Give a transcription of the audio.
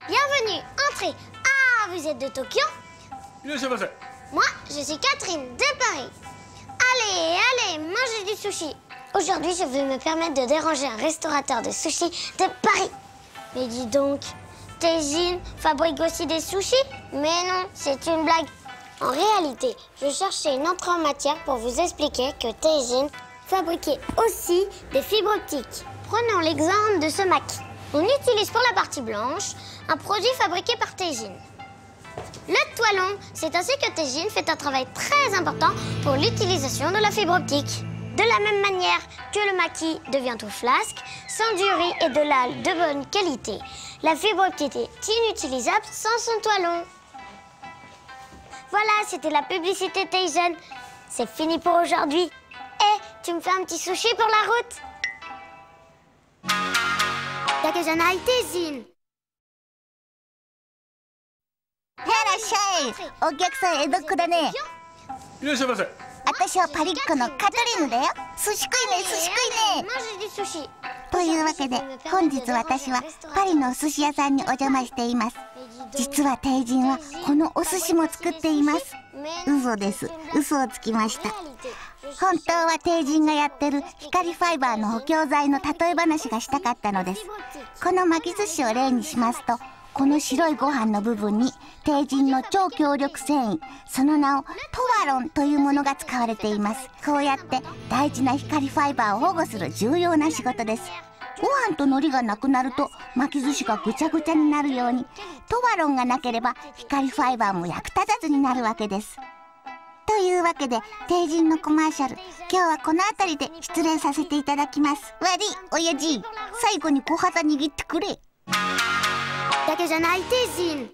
Bienvenue, entrez. Ah, vous êtes de Tokyo? Moi, je suis Catherine de Paris. Allez, mangez du sushi. Aujourd'hui, je vais me permettre de déranger un restaurateur de sushi de Paris. Mais dis donc, Teijin fabrique aussi des sushis? Mais non, c'est une blague. En réalité, je cherchais une entrée en matière pour vous expliquer que Teijin fabriquait aussi des fibres optiques. Prenons l'exemple de ce maquis. On utilise pour la partie blanche un produit fabriqué par Teijin. Le toilon, c'est ainsi que Teijin fait un travail très important pour l'utilisation de la fibre optique. De la même manière que le maquis devient tout flasque, sans du riz et de l'ail de bonne qualité, la fibre optique est inutilisable sans son toilon. Voilà, c'était la publicité Teijin. C'est fini pour aujourd'hui. Eh, tu me fais un petit sushi pour la route? Dakejanai Teijin. いらっしゃい。お客さん江戸っ子だね。いらっしゃいませ。私はパリッコのカトリーヌだよ。寿司食いね、寿司食いね。というわけで本日私はパリのお寿司屋さんにお邪魔しています。実はテイジンはこのお寿司も作っています。嘘です。嘘をつきました。本当はテイジンがやってる光ファイバーの補強材の例え話がしたかったのです。この巻き寿司を例にしますと、この白いご飯の部分にテイジンの超強力繊維、その名をトワロンというものが使われています。こうやって大事な光ファイバーを保護する重要な仕事です。ご飯と海苔がなくなると巻き寿司がぐちゃぐちゃになるように、トワロンがなければ光ファイバーも役立たずになるわけです。というわけでテイジンのコマーシャル、今日はこの辺りで失礼させていただきます。悪い親父、最後に小旗握ってくれ。Dakejanai Teijin.